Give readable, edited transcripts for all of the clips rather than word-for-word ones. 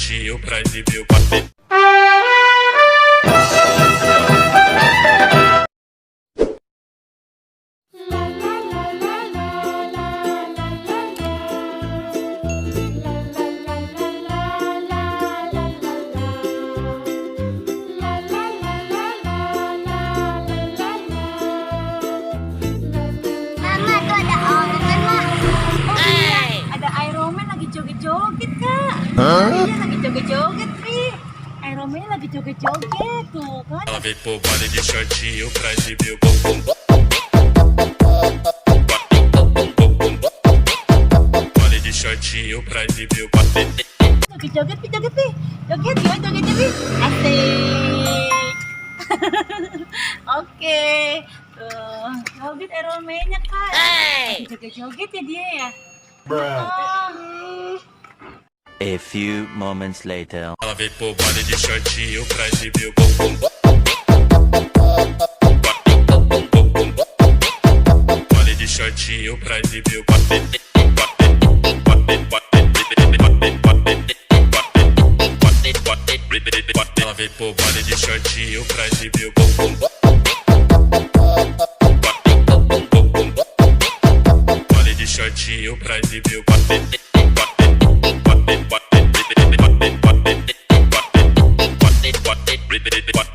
shortinho pra exibir o papel. Joget-joget, Kak. Iya, lagi joget-joget, Tri. Ironman lagi joget-joget tuh kan. Ela vem pro baile de shortinho pra exibir o bumbum. Baile de shortinho pra exibir o papel. Joget-joget, Pi, joget, Pi. Joget, gimana jogetnya, Pi? Asik. Oke. Tuh, joget Ironman-nya, Kak. Joget-joget ya dia ya. A few moments later. Ela vem pro baile de shortinho pra exibir o bumbum. Baile de shortinho pra exibir o papel. Ela vem pro baile de shortinho pra exibir o bumbum. Baile de shortinho pra exibir o papel.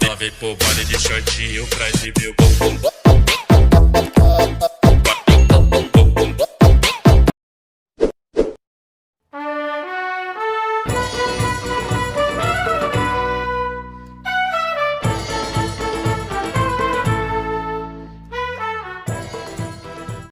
Ela vem pro baile de shortinho pra exibir